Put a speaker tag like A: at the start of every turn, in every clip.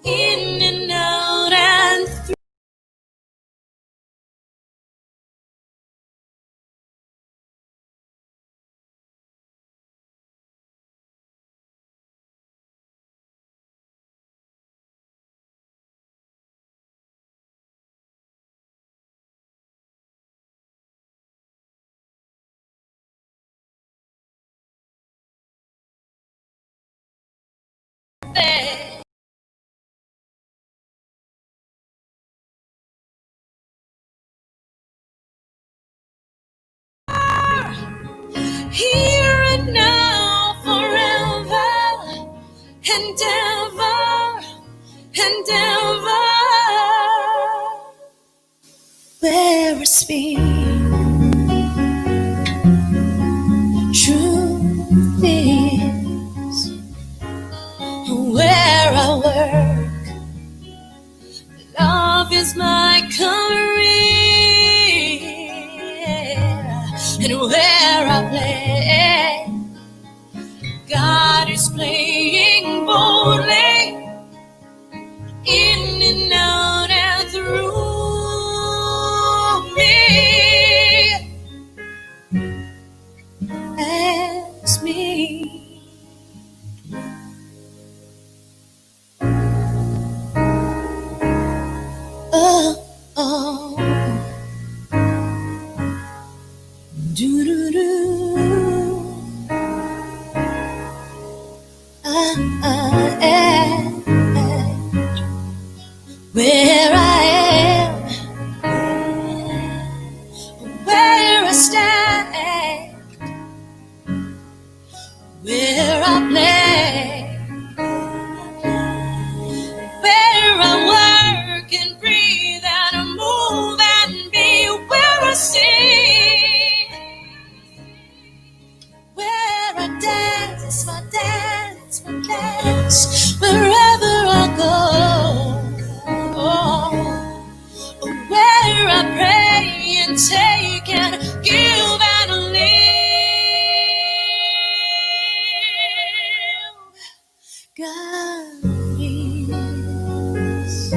A: in and out and through. Here and now, forever and ever and ever. Where is speed, truth is. Where I work, love is my career. And where I play, God is playing boldly in and out and through me. As me. Oh, oh. Do-do-do. Where I am, where I stand, where I play, where I work and breathe and move and be, where I sing, where I dance, my dance, my dance, wherever I go. Where I pray and take and give and live. God is,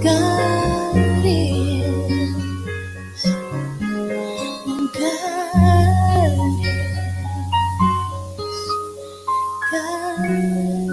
A: God is, God is, God is.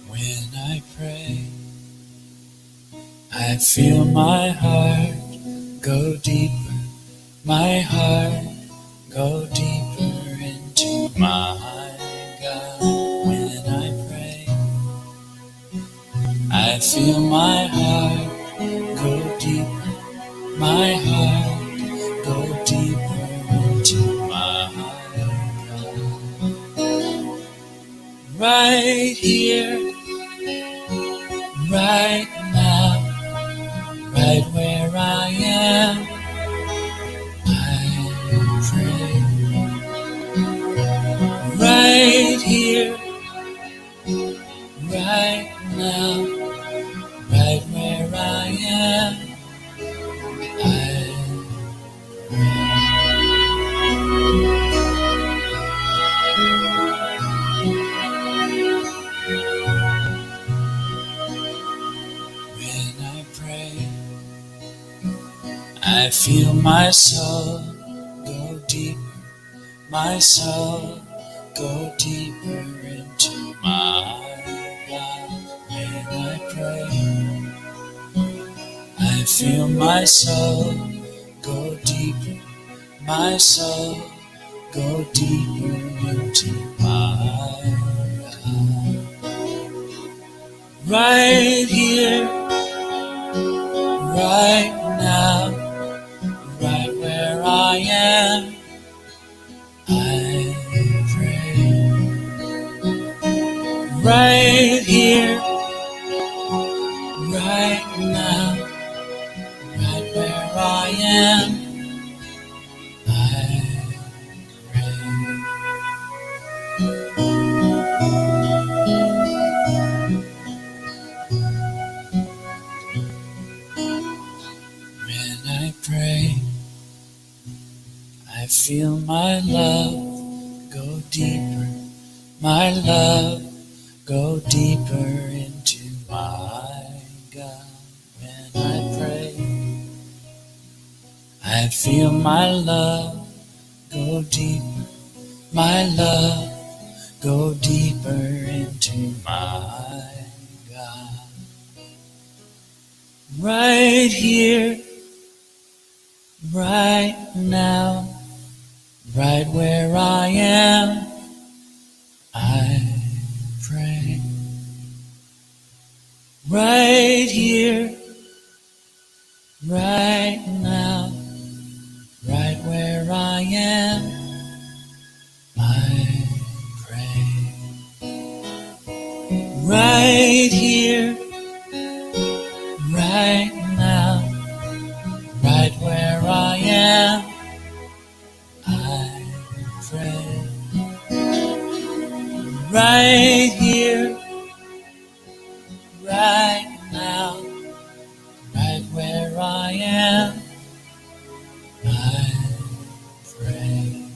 B: When I pray, I feel my heart go deeper, my heart go deeper into my God. When I pray, I feel my heart go deeper, my heart go deeper into my God. Right here, right now, right where I am, I pray. Right here, right now, right where I am, I When I pray, I feel my soul go deeper, my soul go deeper into my God. When I pray, I feel my soul go deeper, my soul go deeper into my God. Right here, right now, right where I am, I pray. Right here, right my love, go deeper into my God. When I pray, I feel my love go deeper, my love, go deeper into my God. Right here, right now, right where I am, I pray. Right here, right now, right where I am, I pray. Right here, right now, right where I am, I pray. Right here, right now, right where I am, I pray.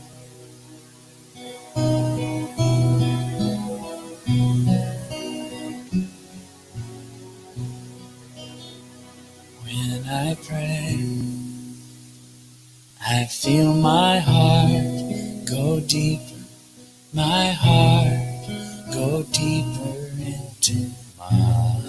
B: When I pray, I feel my heart go deeper, my heart go deeper into my God.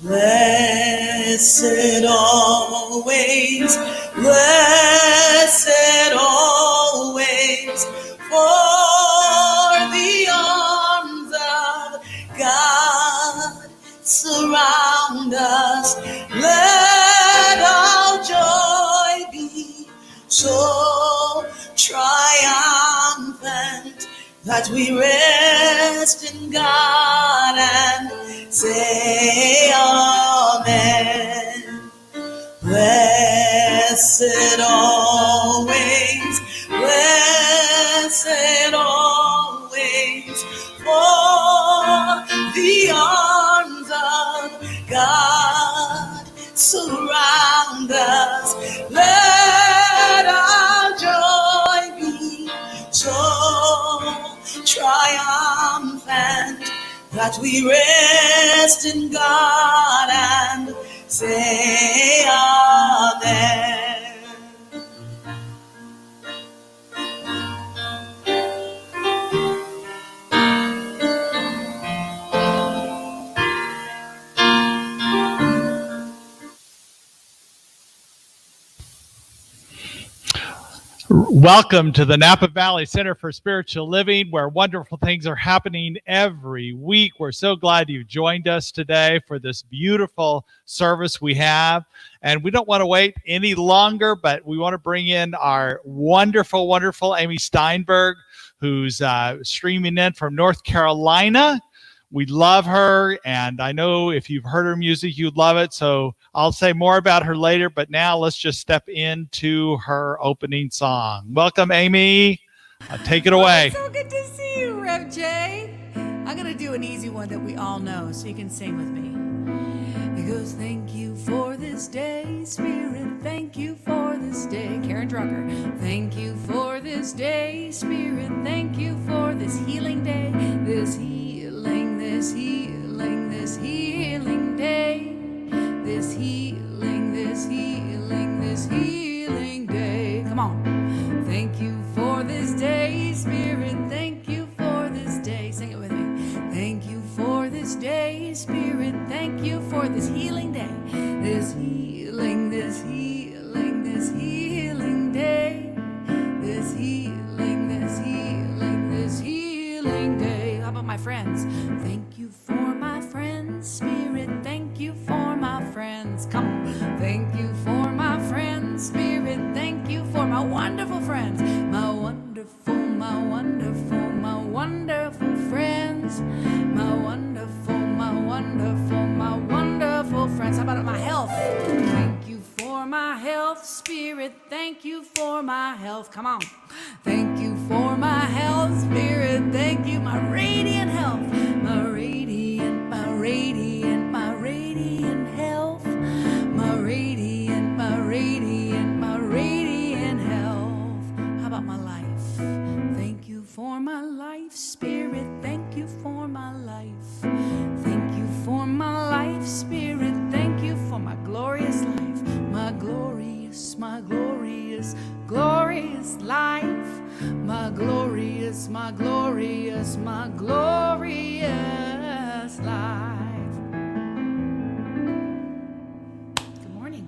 B: Blessed always, blessed always, for the arms of God surround us. Let our joy be so triumphant that we rest in God and say amen. Blessed always, blessed always, for the arms of God surround us. Let our joy be so triumphant that we rest in God and say amen.
C: Welcome to the Napa Valley Center for Spiritual Living, where wonderful things are happening every week. We're so glad you joined us today for this beautiful service we have. And we don't want to wait any longer, but we want to bring in our wonderful, wonderful Amy Steinberg, who's streaming in from North Carolina. We love her, and I know if you've heard her music, you'd love it. So I'll say more about her later, but now let's just step into her opening song. Welcome, Amy. Take it away.
D: It's so good to see you, Rev J. I'm going to do an easy one that we all know, so you can sing with me. It goes, thank you for this day, Spirit, thank you for this day. Karen Drucker. Thank you for this day, Spirit, thank you for this healing day, this healing, this healing, this healing day, this healing, this healing, this healing day. Come on. Thank you for this day, Spirit, thank you for this day. Sing it with me. Thank you for this day, Spirit, thank you for this healing day, this healing, this healing, this healing day, this healing, this healing, this healing day. How about my friends? Thank you for my friends, Spirit, thank you for my friends. Come on. Thank you for my friends, Spirit, thank you for my wonderful friends, my wonderful, my wonderful, my wonderful friends, my wonderful, my wonderful, my wonderful friends. How about my health? my health. Spirit, thank you for my health. Come on. Thank you for my health. Spirit, thank you. My radiant health. My radiant, my radiant, my radiant health. My radiant, my radiant, my radiant health. How about my life? Thank you for my life. Spirit, thank you for my life. Thank you for my life. Spirit, thank you for my glorious life. My glorious, glorious life. My glorious, my glorious, my glorious life. Good morning.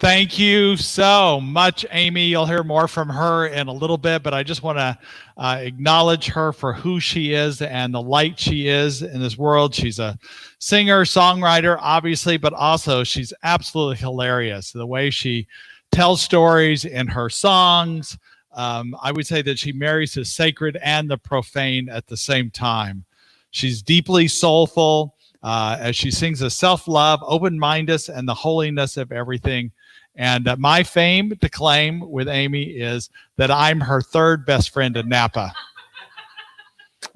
C: Thank you so much, Amy. You'll hear more from her in a little bit, but I just want to acknowledge her for who she is and the light she is in this world. She's a singer, songwriter, obviously, but also she's absolutely hilarious. The way she tells stories in her songs, I would say that she marries the sacred and the profane at the same time. She's deeply soulful as she sings of self-love, open-mindedness, and the holiness of everything. And my fame to claim with Amy is that I'm her third best friend in Napa.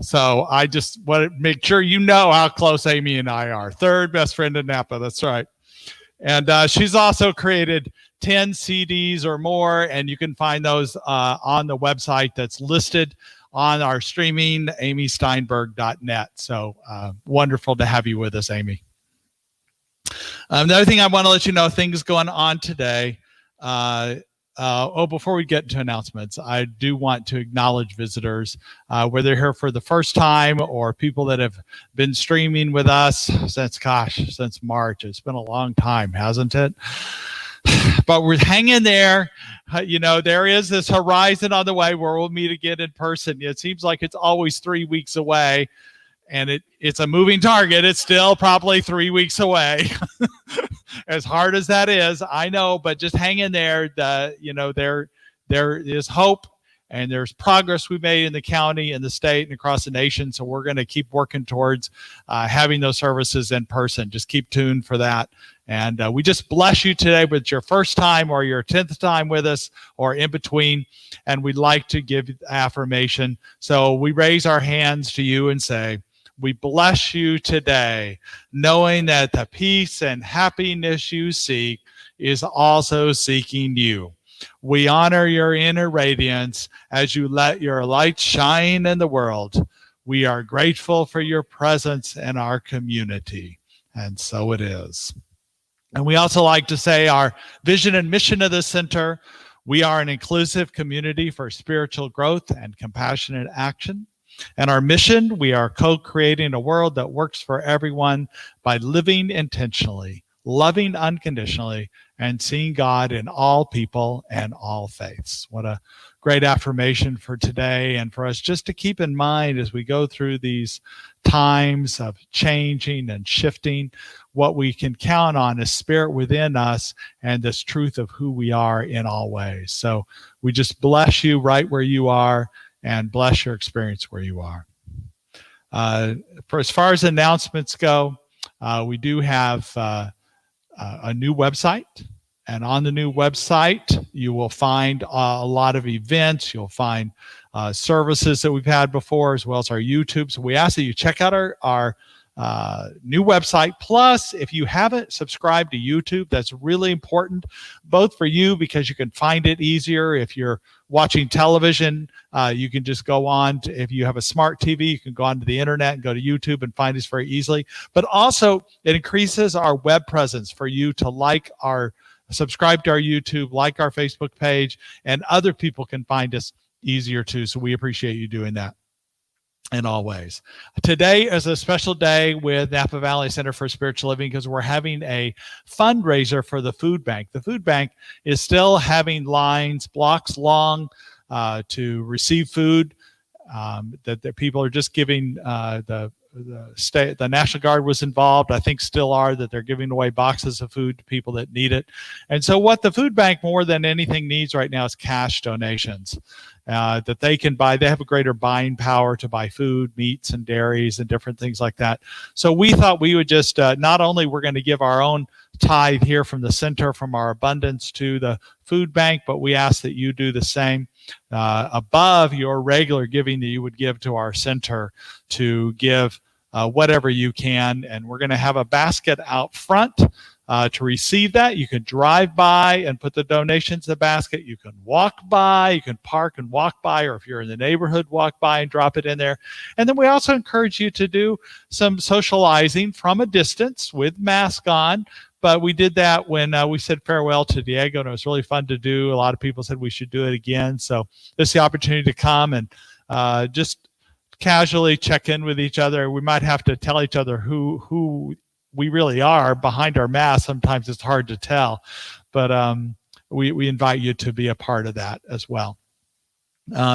C: So I just want to make sure you know how close Amy and I are. Third best friend in Napa, that's right. And she's also created 10 CDs or more, and you can find those on the website that's listed on our streaming, amysteinberg.net. So wonderful to have you with us, Amy. Another thing I want to let you know, things going on today. Before we get into announcements, I do want to acknowledge visitors, whether they're here for the first time or people that have been streaming with us since March. It's been a long time, hasn't it? But we're hanging there. You know, there is this horizon on the way where we'll meet again in person. It seems like it's always 3 weeks away, and it's a moving target. It's still probably 3 weeks away. As hard as that is, I know, but just hang in there. There is hope, and there's progress we made in the county and the state and across the nation. So we're going to keep working towards having those services in person. Just keep tuned for that. And we just bless you today with your first time or your 10th time with us or in between. And we'd like to give affirmation. So we raise our hands to you and say, we bless you today, knowing that the peace and happiness you seek is also seeking you. We honor your inner radiance as you let your light shine in the world. We are grateful for your presence in our community. And so it is. And we also like to say our vision and mission of the center. We are an inclusive community for spiritual growth and compassionate action. And our mission, we are co-creating a world that works for everyone by living intentionally, loving unconditionally, and seeing God in all people and all faiths. What a great affirmation for today and for us just to keep in mind as we go through these times of changing and shifting. What we can count on is spirit within us and this truth of who we are in all ways. So we just bless you right where you are and bless your experience where you are. For as far as announcements go, we do have a new website. And on the new website, you will find a lot of events. You'll find services that we've had before, as well as our YouTube. So we ask that you check out our new website. Plus, if you haven't subscribed to YouTube, that's really important, both for you because you can find it easier. If you're watching television, you can just go on to, if you have a smart TV, you can go onto the internet and go to YouTube and find us very easily. But also, it increases our web presence for you to subscribe to our YouTube, like our Facebook page, and other people can find us easier too. So we appreciate you doing that in all ways. Today is a special day with Napa Valley Center for Spiritual Living because we're having a fundraiser for the food bank. The food bank is still having lines blocks long to receive food that people are just giving the the National Guard was involved, I think still are, that they're giving away boxes of food to people that need it. And so what the food bank more than anything needs right now is cash donations. That they can buy. They have a greater buying power to buy food, meats and dairies and different things like that. So we thought we would just, not only we're going to give our own tithe here from the center, from our abundance to the food bank, but we ask that you do the same above your regular giving that you would give to our center, to give whatever you can. And we're going to have a basket out front to receive that. You can drive by and put the donations in the basket. You can walk by, you can park and walk by, or if you're in the neighborhood, walk by and drop it in there. And then we also encourage you to do some socializing from a distance with mask on. But we did that when we said farewell to Diego, and it was really fun to do. A lot of people said we should do it again. So this is the opportunity to come and just casually check in with each other. We might have to tell each other who we really are behind our mask. Sometimes it's hard to tell, but we invite you to be a part of that as well.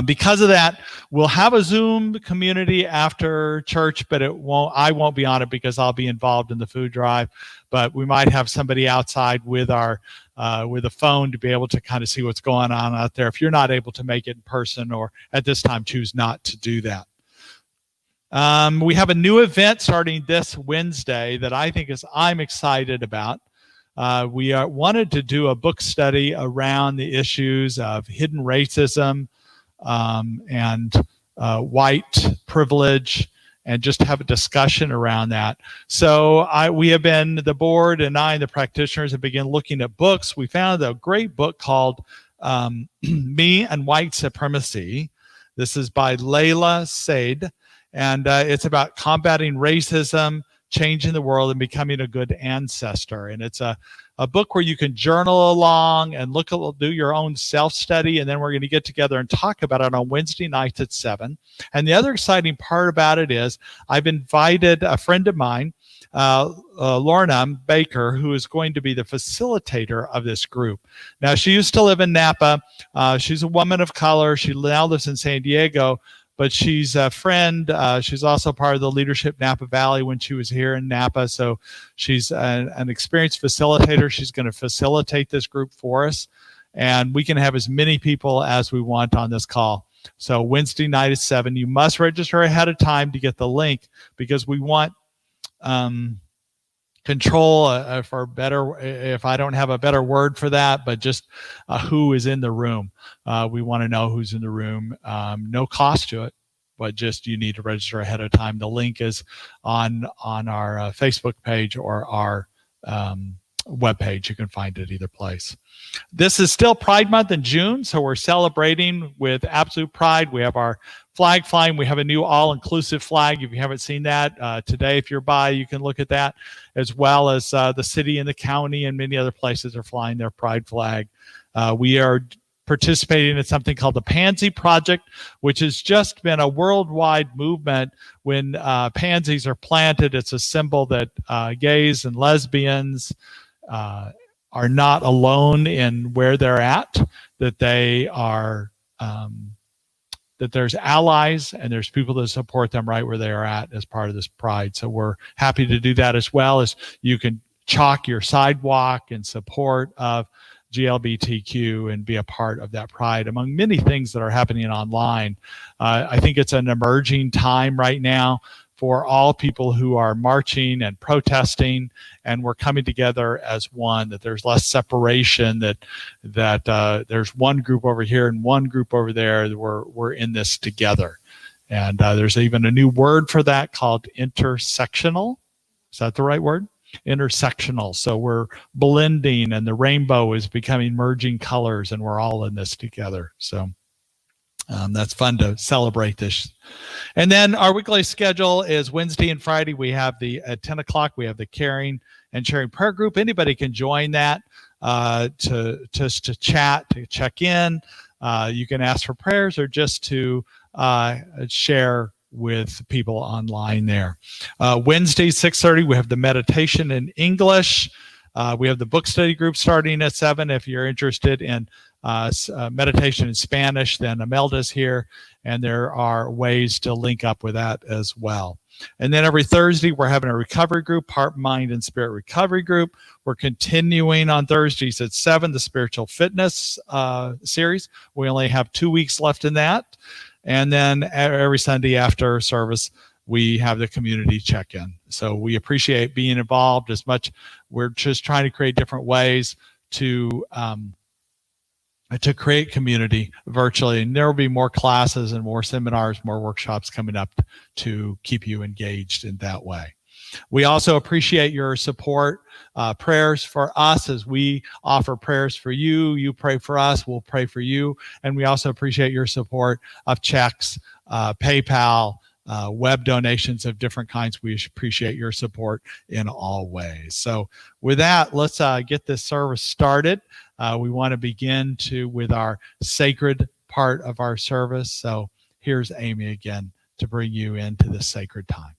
C: Because of that, we'll have a Zoom community after church, but I won't be on it because I'll be involved in the food drive. But we might have somebody outside with with a phone to be able to kind of see what's going on out there, if you're not able to make it in person, or at this time choose not to do that. We have a new event starting this Wednesday that I'm excited about. We wanted to do a book study around the issues of hidden racism and white privilege, and just have a discussion around that. So the board and I and the practitioners have begun looking at books. We found a great book called Me and White Supremacy. This is by Layla Said. And it's about combating racism, changing the world, and becoming a good ancestor. And it's a book where you can journal along and do your own self-study. And then we're going to get together and talk about it on Wednesday nights at 7. And the other exciting part about it is I've invited a friend of mine, Lorna Baker, who is going to be the facilitator of this group. Now, she used to live in Napa. She's a woman of color. She now lives in San Diego. But she's a friend. She's also part of the leadership Napa Valley when she was here in Napa. So she's an experienced facilitator. She's going to facilitate this group for us. And we can have as many people as we want on this call. So Wednesday night at 7, you must register ahead of time to get the link, because we want control, if I don't have a better word for that, but just who is in the room. We want to know who's in the room. No cost to it, but just you need to register ahead of time. The link is on our Facebook page or our webpage. You can find it either place. This is still Pride Month in June, so we're celebrating with absolute pride. We have our flag flying. We have a new all-inclusive flag. If you haven't seen that today, if you're by, you can look at that, as well as the city and the county and many other places are flying their pride flag. We are participating in something called the Pansy Project, which has just been a worldwide movement. When pansies are planted, it's a symbol that gays and lesbians are not alone in where they're at, that they are that there's allies and there's people that support them right where they are at as part of this pride. So we're happy to do that, as well as you can chalk your sidewalk in support of GLBTQ and be a part of that pride, among many things that are happening online. I think it's an emerging time right now for all people who are marching and protesting, and we're coming together as one, that there's less separation, that there's one group over here and one group over there. We're in this together. And there's even a new word for that called intersectional. Is that the right word? Intersectional. So we're blending, and the rainbow is becoming merging colors, and we're all in this together. So that's fun to celebrate this. And then our weekly schedule is Wednesday and Friday. We have at 10 o'clock, we have the Caring and Sharing Prayer Group. Anybody can join that to chat, to check in. You can ask for prayers or just to share with people online there. Wednesday, 6:30, we have the meditation in English. We have the book study group starting at 7. If you're interested in meditation in Spanish, then Imelda's here, and there are ways to link up with that as well. And then every Thursday, we're having a recovery group, heart, mind, and spirit recovery group. We're continuing on Thursdays at 7, the spiritual fitness series. We only have 2 weeks left in that. And then every Sunday after service, we have the community check-in. So we appreciate being involved as much. We're just trying to create different ways to create community virtually. And there will be more classes and more seminars, more workshops coming up to keep you engaged in that way. We also appreciate your support, prayers for us as we offer prayers for you. You pray for us, we'll pray for you. And we also appreciate your support of checks, PayPal, web donations of different kinds. We appreciate your support in all ways. So with that, let's get this service started. We want to begin with our sacred part of our service. So here's Amy again to bring you into this sacred time.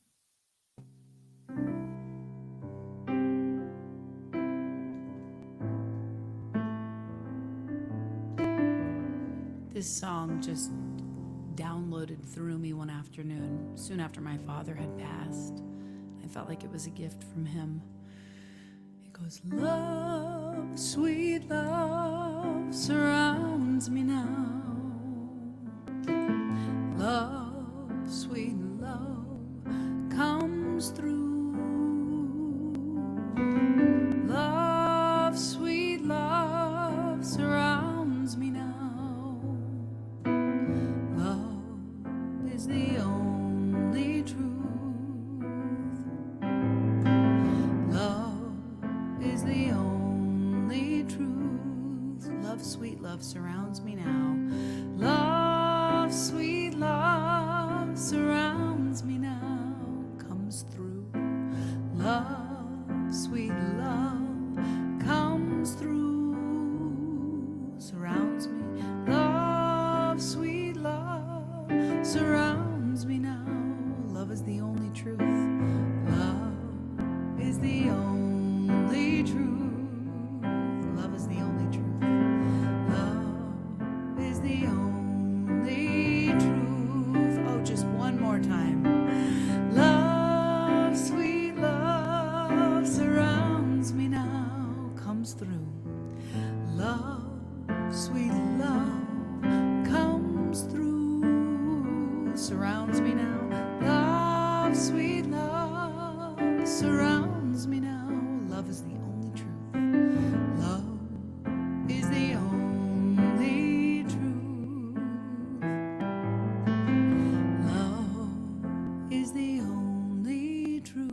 D: This song just downloaded through me one afternoon, soon after my father had passed. I felt like it was a gift from him. It goes, love, sweet love, surrounds me now. Love, sweet love, comes through. Love, sweet love, surrounds me now. Is the only truth. Love is the only truth. Love, sweet love, surrounds me now. Love, sweet love, surrounds me now. Comes through. Love, sweet love, comes through. Surrounds me. Love, sweet love, surrounds me now. Love is the only truth. Love is the only truth. Love is the only truth. Love is the only truth. Oh, just one more time. Love, sweet love, surrounds me now. Comes through. Love, sweet love, comes through. Surrounds me now. Love, sweet love, surrounds me now. Love is the only truth. Love is the only truth. Love is the only truth.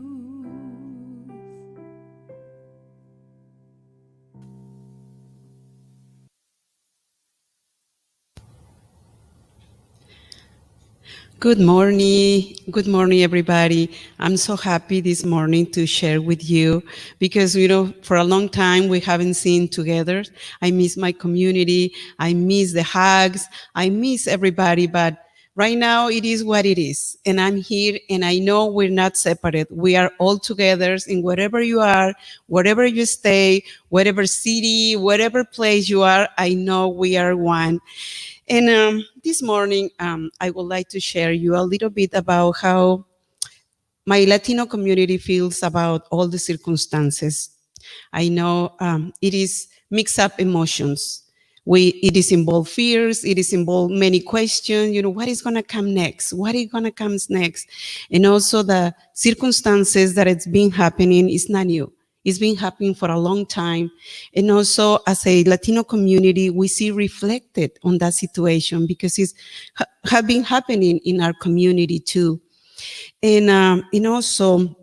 E: Good morning. Good morning, everybody. I'm so happy this morning to share with you because, for a long time we haven't seen together. I miss my community. I miss the hugs. I miss everybody, but right now it is what it is. And I'm here and I know we're not separate. We are all together in wherever you are, wherever you stay, whatever city, whatever place you are, I know we are one. And this morning, I would like to share you a little bit about how my Latino community feels about all the circumstances. I know it is mixed up emotions. It is involved fears, it is involved many questions, what is gonna come next? What is gonna come next? And also the circumstances that it's been happening is not new. It's been happening for a long time. And also as a Latino community, we see reflected on that situation because it's have been happening in our community too. And also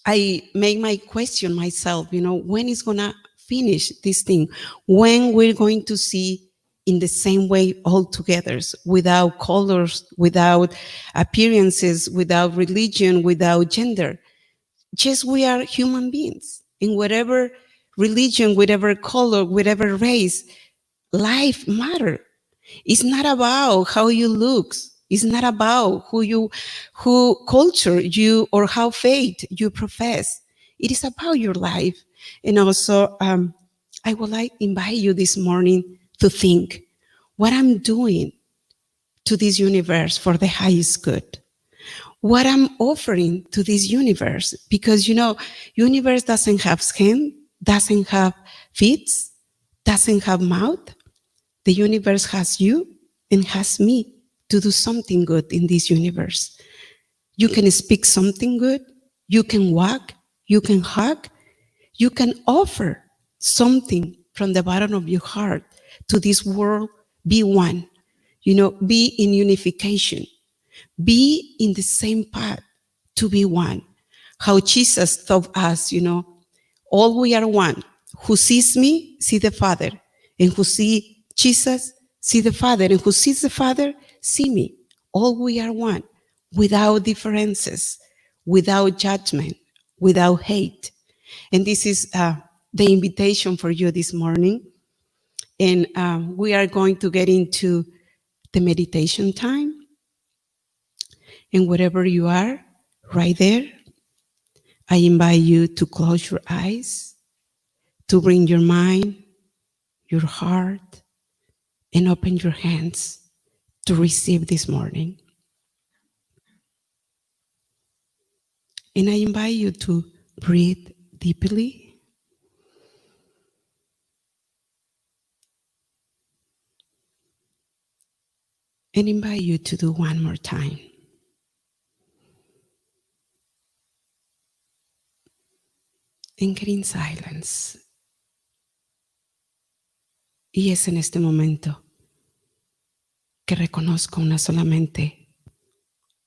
E: I make my question myself, when is gonna finish this thing? When we're going to see in the same way all together, without colors, without appearances, without religion, without gender. Just we are human beings in whatever religion, whatever color, whatever race, life matter. It's not about how you look. It's not about who culture you or how faith you profess. It is about your life. And also, I would like to invite you this morning to think what I'm doing to this universe for the highest good. what I'm offering to this universe. Because, universe doesn't have skin, doesn't have feet, doesn't have mouth. The universe has you and has me to do something good in this universe. You can speak something good. You can walk. You can hug. You can offer something from the bottom of your heart to this world. Be one. Be in unification. Be in the same path to be one. How Jesus taught us, all we are one. Who sees me, see the Father. And who see Jesus, see the Father. And who sees the Father, see me. All we are one, without differences, without judgment, without hate. And this is the invitation for you this morning. And we are going to get into the meditation time. And wherever you are, right there, I invite you to close your eyes, to bring your mind, your heart, and open your hands to receive this morning. And I invite you to breathe deeply. And invite you to do one more time. And get in silence. Y es en este momento que reconozco solamente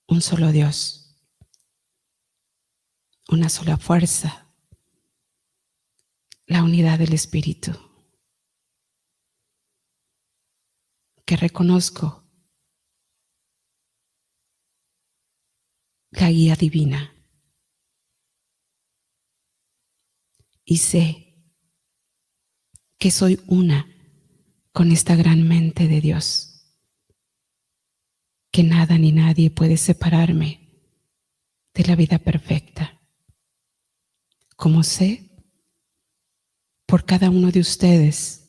E: un solo Dios, una sola fuerza, la unidad del Espíritu. Que reconozco la guía divina. Y sé que soy una con esta gran mente de Dios, que nada ni nadie puede separarme de la vida perfecta. Como sé, por cada uno de ustedes,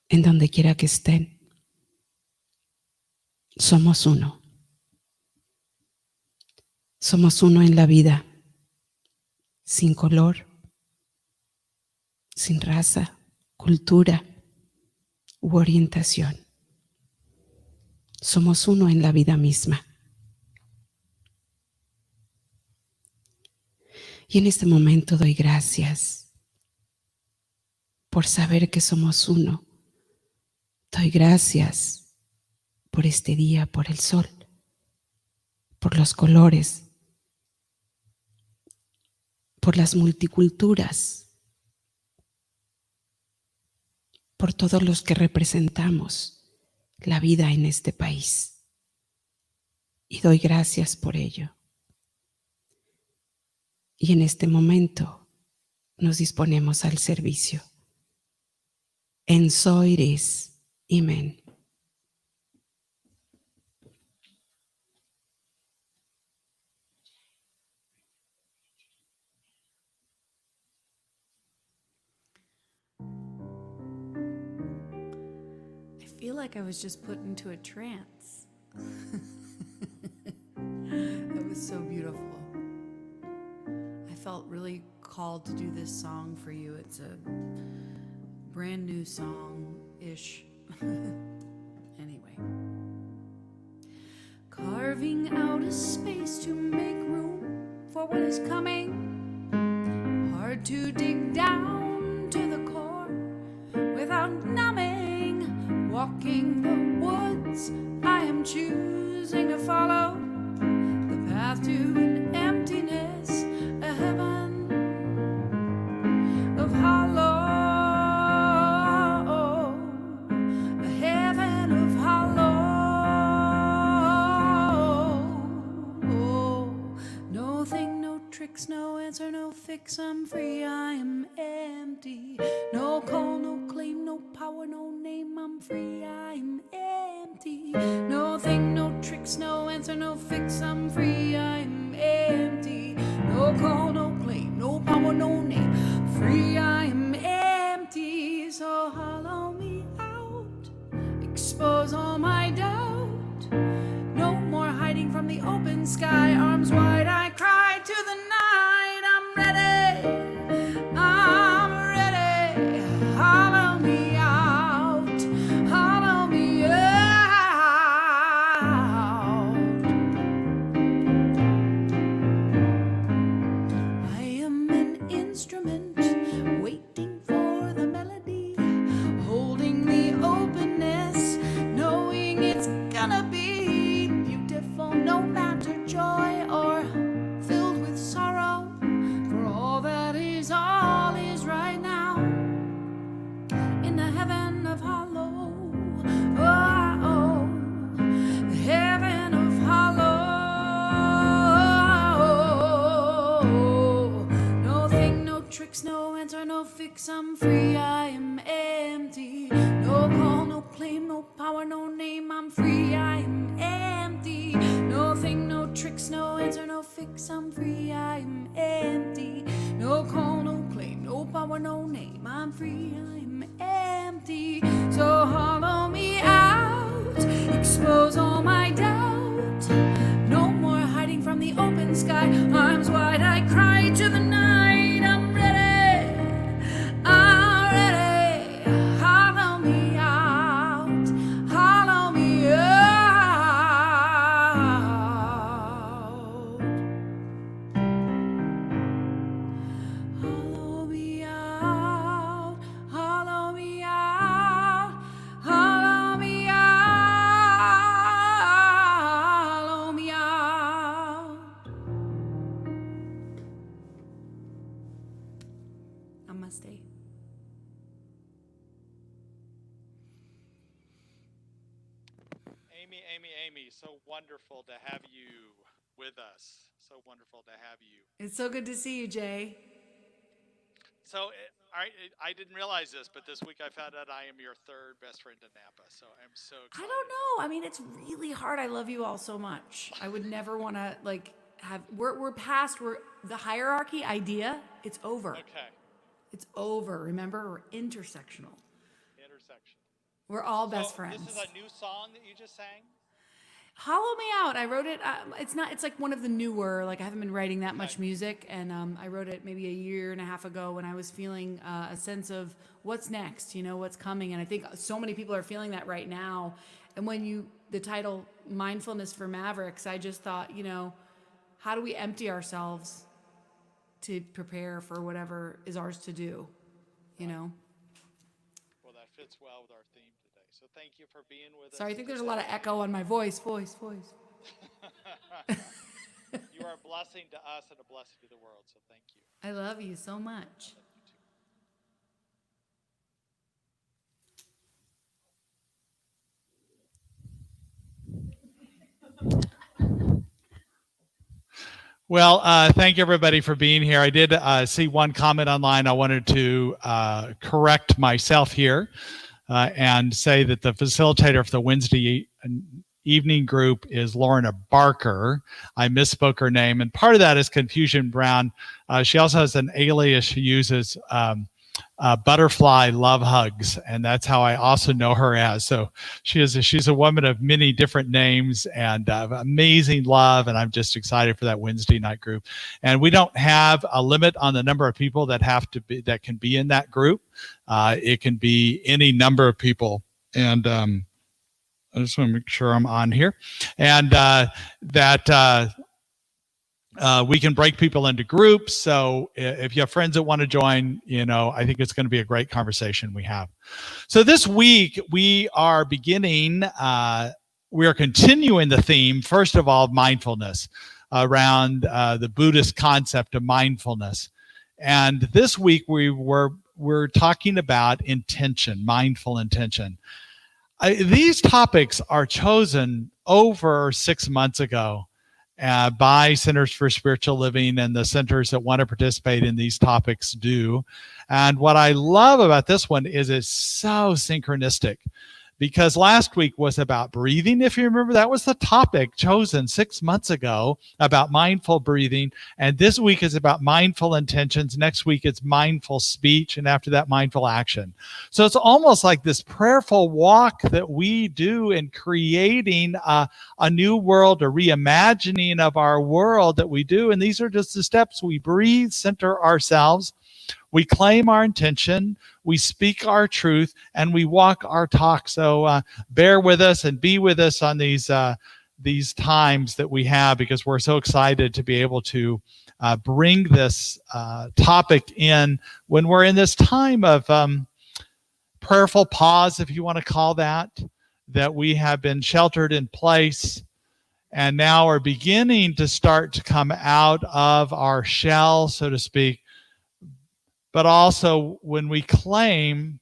E: en donde quiera que estén, somos uno. Somos uno en la vida, sin color, sin raza, cultura u orientación. Somos uno en la vida misma. Y en este momento doy gracias por saber que somos uno. Doy gracias por este día, por el sol, por los colores, por las multiculturas, por todos los que representamos la vida en este país. Y doy gracias por ello. Y en este momento nos disponemos al servicio. And so it is. Amen.
D: I feel like I was just put into a trance. It was so beautiful. I felt really called to do this song for you. It's a brand new song-ish. Anyway. Carving out a space to make room for what is coming. Hard to dig down to the core without numbing. Walking the woods, I am choosing to follow the path to an emptiness, a heaven of hollow, a heaven of hollow. Nothing, no tricks, no answer, no fix. I'm free, I am empty. No call, no claim, no power, no name. I'm free, I am empty. Nothing, no tricks, no answer, no fix. I'm free, I am empty. No call, no claim, no power, no name. Free, I am empty. So hollow me out, expose all my doubt. No more hiding from the open sky. answer, no fix, I'm free, I am empty. No call, no claim, no power, no name, I'm free, I am empty. No thing, no tricks, no answer, no fix, I'm free, I am empty. No call, no claim, no power, no name, I'm free, I am empty. So hollow me out, expose all my doubt. No more hiding from the open sky, arms wide I cry to the night. I'm ready, I'm ready. Hollow me out, hollow me out. Hollow me out, hollow me out, hollow me out, hollow me out. Namaste.
C: Amy, so wonderful to have you with us. So wonderful to have you.
D: It's so good to see you, Jay.
C: So I didn't realize this, but this week I found out I am your third best friend in Napa. So I'm so
D: I
C: excited.
D: don't know. I mean, it's really hard. I love you all so much. I would never want to we're past the hierarchy idea. It's over.
C: Okay.
D: It's over. Remember, we're intersectional.
C: Intersection.
D: We're all best friends.
C: This is a new song that you just sang?
D: Hollow Me Out. I wrote it. It's like one of the newer. Like I haven't been writing that much music, and I wrote it maybe a year and a half ago when I was feeling a sense of what's next. What's coming, and I think so many people are feeling that right now. And when the title Mindfulness for Mavericks, I just thought, how do we empty ourselves to prepare for whatever is ours to do?
C: Well, that fits well with our theme today. So thank you for being with us.
D: Sorry, I think there's a lot of echo on my voice.
C: You are a blessing to us and a blessing to the world, so thank you.
D: I love you so much.
C: Well, thank you everybody for being here. I did see one comment online. I wanted to correct myself here and say that the facilitator for the Wednesday evening group is Lorna Barker. I misspoke her name, and part of that is Confusion Brown. She also has an alias she uses, Butterfly Love Hugs, and that's how I also know her as. So she's a woman of many different names and amazing love, and I'm just excited for that Wednesday night group. And we don't have a limit on the number of people that can be in that group. It can be any number of people, and I just want to make sure I'm on here, and we can break people into groups. So if you have friends that want to join, I think it's going to be a great conversation we have. So this week we are continuing the theme, first of all, mindfulness, around the Buddhist concept of mindfulness. And this week we're talking about intention, mindful intention. These topics are chosen over 6 months ago by Centers for Spiritual Living, and the centers that want to participate in these topics do. And what I love about this one is it's so synchronistic, because last week was about breathing. If you remember, that was the topic chosen 6 months ago, about mindful breathing. And this week is about mindful intentions. Next week it's mindful speech. And after that, mindful action. So it's almost like this prayerful walk that we do in creating a new world, a reimagining of our world that we do. And these are just the steps. We breathe, center ourselves. We claim our intention, we speak our truth, and we walk our talk. So bear with us and be with us on these times that we have, because we're so excited to be able to bring this topic in when we're in this time of prayerful pause, if you want to call that we have been sheltered in place and now are beginning to start to come out of our shell, so to speak. But also when we claim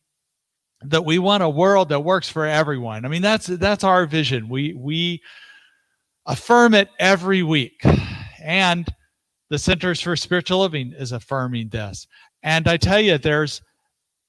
C: that we want a world that works for everyone. I mean, that's our vision. We affirm it every week. And the Centers for Spiritual Living is affirming this. And I tell you, there's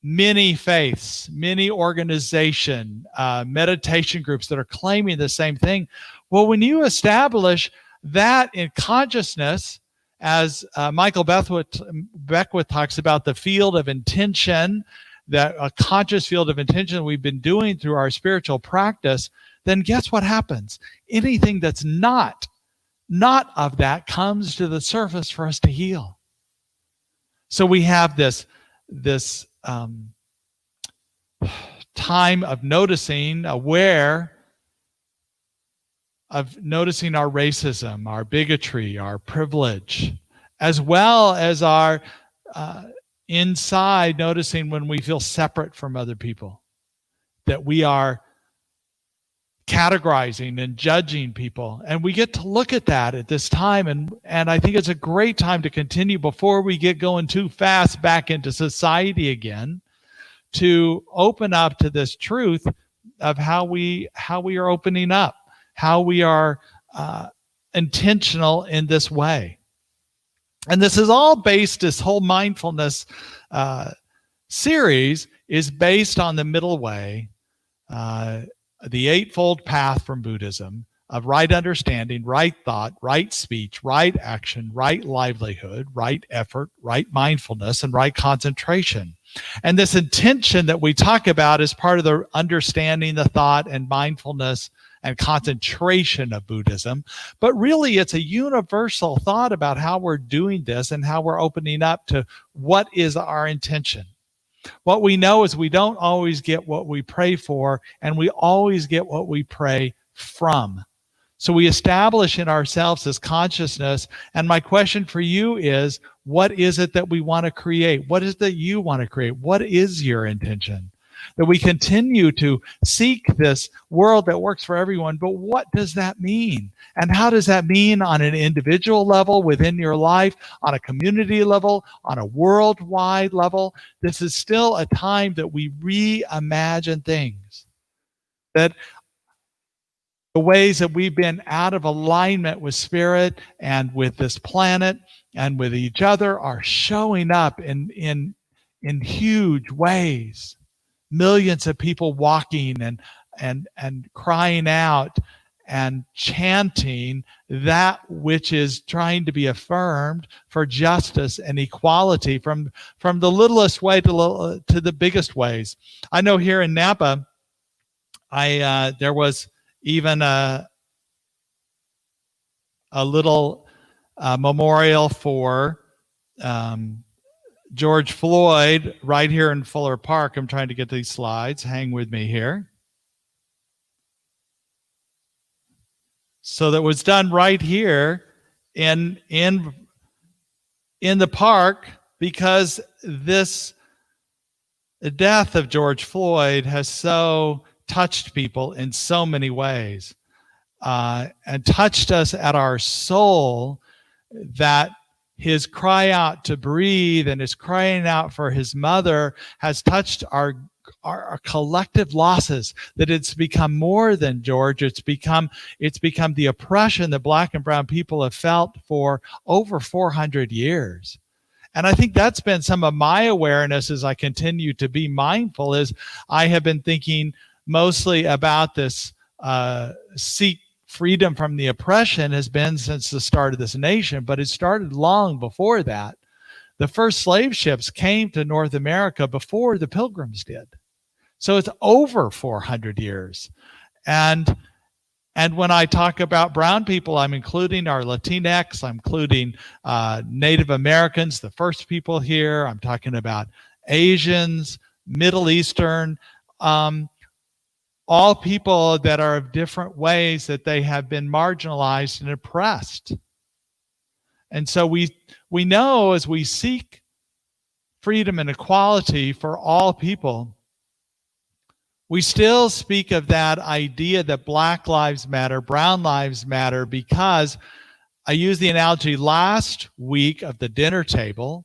C: many faiths, many organization, meditation groups that are claiming the same thing. Well, when you establish that in consciousness, as Michael Beckwith talks about the field of intention, that a conscious field of intention we've been doing through our spiritual practice, then guess what happens? Anything that's not of that comes to the surface for us to heal. So we have this time of noticing, aware of noticing our racism, our bigotry, our privilege, as well as our inside noticing when we feel separate from other people, that we are categorizing and judging people. And we get to look at that at this time. And I think it's a great time to continue before we get going too fast back into society again, to open up to this truth of how we are opening up, how we are intentional in this way. And this is all based, this whole mindfulness series is based on the middle way, the Eightfold Path from Buddhism of right understanding, right thought, right speech, right action, right livelihood, right effort, right mindfulness, and right concentration. And this intention that we talk about is part of the understanding, the thought, and mindfulness and concentration of Buddhism. But really, it's a universal thought about how we're doing this and how we're opening up to what is our intention. What we know is we don't always get what we pray for, and we always get what we pray from. So we establish in ourselves this consciousness. And my question for you is, what is it that we want to create? What is it that you want to create? What is your intention? That we continue to seek this world that works for everyone, but what does that mean? And how does that mean on an individual level within your life, on a community level, on a worldwide level? This is still a time that we reimagine things. That the ways that we've been out of alignment with spirit and with this planet and with each other are showing up in huge ways. Millions of people walking and crying out and chanting that which is trying to be affirmed for justice and equality from the littlest way to the biggest ways. I know here in Napa, there was even a little memorial for George Floyd right here in Fuller Park. I'm trying to get these slides. Hang with me here. So that was done right here in the park, because the death of George Floyd has so touched people in so many ways, and touched us at our soul, that his cry out to breathe and his crying out for his mother has touched our collective losses, that it's become more than George. It's become the oppression that Black and brown people have felt for over 400 years. And I think that's been some of my awareness as I continue to be mindful, is I have been thinking mostly about this seek freedom from the oppression has been since the start of this nation, but it started long before that. The first slave ships came to North America before the Pilgrims did. So it's over 400 years. And when I talk about brown people, I'm including our Latinx, I'm including Native Americans, the first people here. I'm talking about Asians, Middle Eastern, all people that are of different ways that they have been marginalized and oppressed. And so we know, as we seek freedom and equality for all people, we still speak of that idea that Black lives matter, brown lives matter, because I used the analogy last week of the dinner table,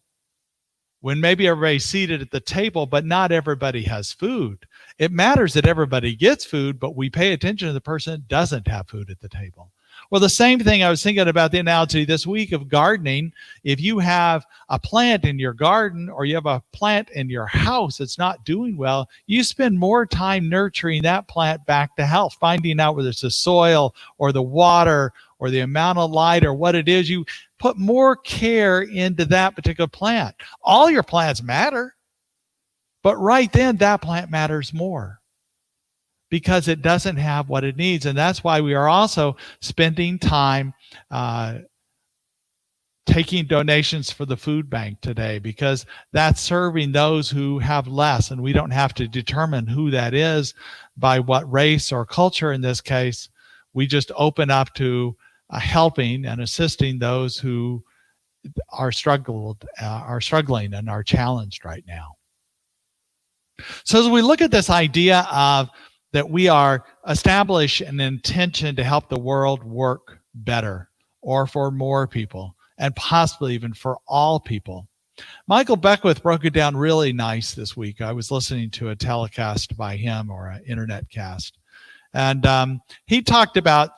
C: when maybe everybody's seated at the table, but not everybody has food. It matters that everybody gets food, but we pay attention to the person that doesn't have food at the table. Well, the same thing, I was thinking about the analogy this week of gardening. If you have a plant in your garden or you have a plant in your house that's not doing well, you spend more time nurturing that plant back to health, finding out whether it's the soil or the water or the amount of light or what it is. You put more care into that particular plant. All your plants matter, but right then that plant matters more, because it doesn't have what it needs. And that's why we are also spending time taking donations for the food bank today, because that's serving those who have less. And we don't have to determine who that is by what race or culture in this case. We just open up to helping and assisting those who are struggling and are challenged right now. So as we look at this idea of that we are establish an intention to help the world work better, or for more people, and possibly even for all people. Michael Beckwith broke it down really nice this week. I was listening to a telecast by him, or an internet cast. And he talked about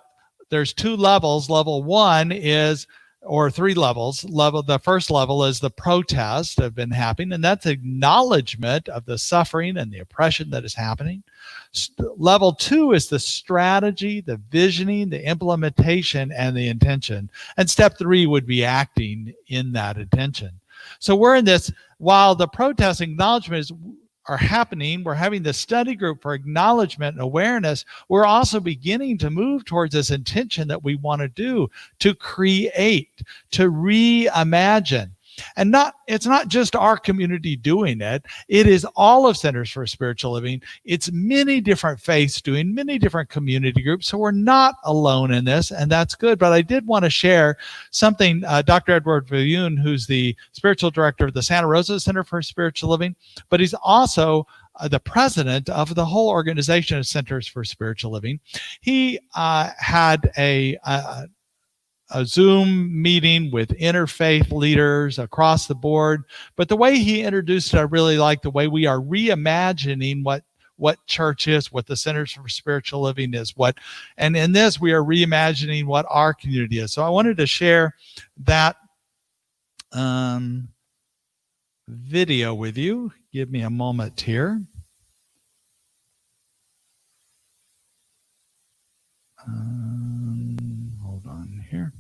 C: there's 2 levels. Level 1 is, or 3 levels. The first level is the protest have been happening, and that's acknowledgement of the suffering and the oppression that is happening. Level 2 is the strategy, the visioning, the implementation, and the intention. And step 3 would be acting in that intention. So we're in this, while the protest acknowledgement are happening, we're having the study group for acknowledgement and awareness. We're also beginning to move towards this intention that we want to do, to create, to reimagine. And it's not just our community doing it. It is all of Centers for Spiritual Living. It's many different faiths doing many different community groups. So we're not alone in this, and that's good. But I did want to share something. Dr. Edward Villoon, who's the spiritual director of the Santa Rosa Center for Spiritual Living, but he's also the president of the whole organization of Centers for Spiritual Living. He had a Zoom meeting with interfaith leaders across the board. But the way he introduced it, I really like the way we are reimagining what church is, what the Centers for Spiritual Living is, and in this, we are reimagining what our community is. So I wanted to share that video with you. Give me a moment here. Hold on here.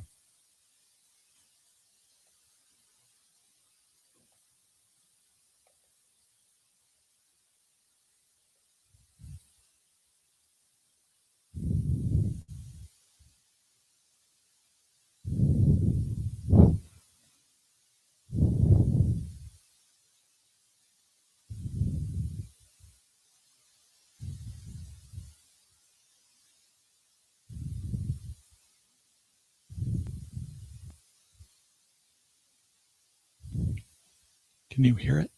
C: Can you hear it?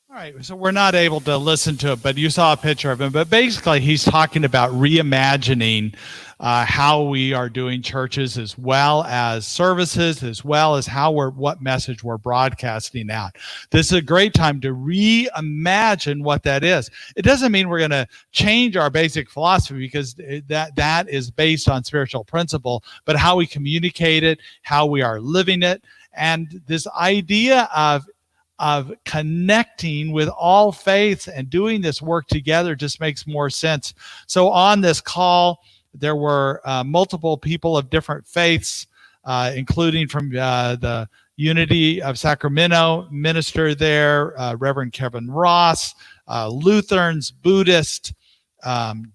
C: All right, so we're not able to listen to it, but you saw a picture of him. But basically, he's talking about reimagining how we are doing churches, as well as services, as well as what message we're broadcasting out. This is a great time to reimagine what that is. It doesn't mean we're going to change our basic philosophy, because that is based on spiritual principle, but how we communicate it, how we are living it, and this idea of connecting with all faiths and doing this work together just makes more sense. So on this call, there were multiple people of different faiths, including from the Unity of Sacramento minister there, Reverend Kevin Ross, Lutherans, Buddhists,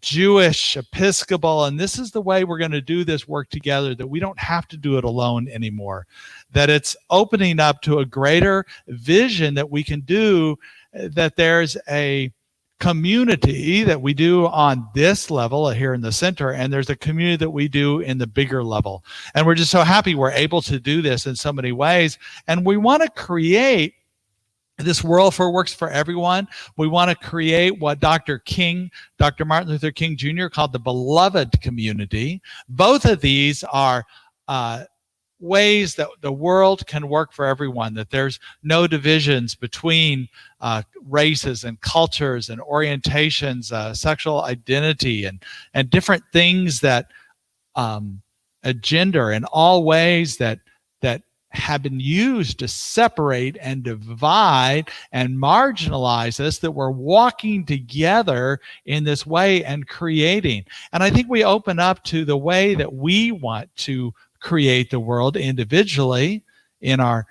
C: Jewish, Episcopal, and this is the way we're going to do this work together, that we don't have to do it alone anymore, that it's opening up to a greater vision that we can do, that there's a community that we do on this level here in the center, and there's a community that we do in the bigger level. And we're just so happy we're able to do this in so many ways. And we want to create this world for works for everyone. We want to create what Dr. Martin Luther King Jr. called the beloved community. Both of these are ways that the world can work for everyone, that there's no divisions between races and cultures and orientations, sexual identity, and different things that a gender, and all ways that have been used to separate and divide and marginalize us, that we're walking together in this way and creating. And I think we open up to the way that we want to create the world individually, in our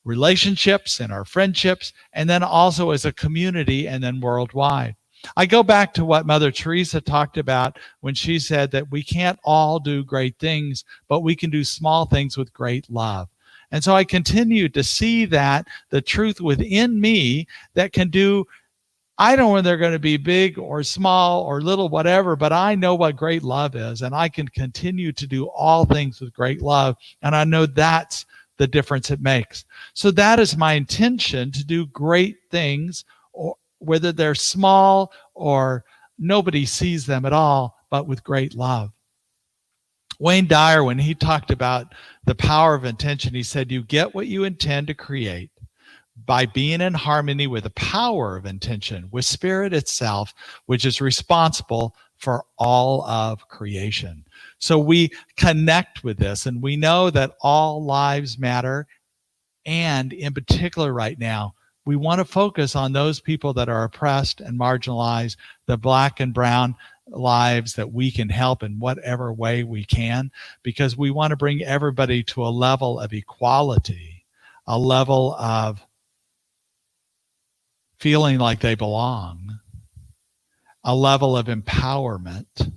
C: relationships, in our friendships, and then also as a community, and then worldwide. I go back to what Mother Teresa talked about when she said that we can't all do great things, but we can do small things with great love. And so I continue to see that the truth within me that can do, I don't know when they're going to be big or small or little, whatever, but I know what great love is, and I can continue to do all things with great love. And I know that's the difference it makes. So that is my intention, to do great things, or whether they're small or nobody sees them at all, but with great love. Wayne Dyer, when he talked about the power of intention, he said, you get what you intend to create by being in harmony with the power of intention, with spirit itself, which is responsible for all of creation. So we connect with this, and we know that all lives matter. And in particular right now, we want to focus on those people that are oppressed and marginalized, the Black and brown lives that we can help in whatever way we can, because we want to bring everybody to a level of equality, a level of feeling like they belong, a level of empowerment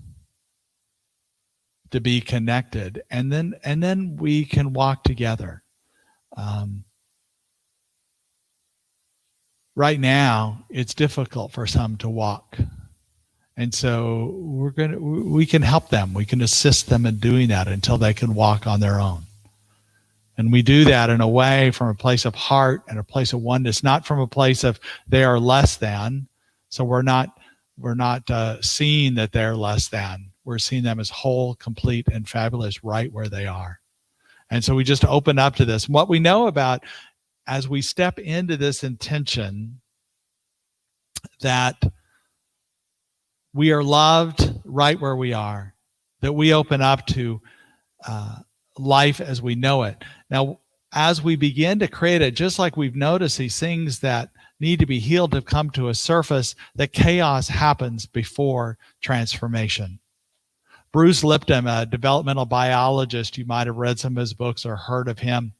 C: to be connected, and then we can walk together. Right now, it's difficult for some to walk. And so we can help them. We can assist them in doing that until they can walk on their own. And we do that in a way from a place of heart and a place of oneness, not from a place of they are less than. So we're not seeing that they're less than. We're seeing them as whole, complete, and fabulous right where they are. And so we just open up to this. And what we know about, as we step into this intention that we are loved right where we are, that we open up to life as we know it. Now, as we begin to create it, just like we've noticed these things that need to be healed have come to a surface, that chaos happens before transformation. Bruce Lipton, a developmental biologist, you might have read some of his books or heard of him.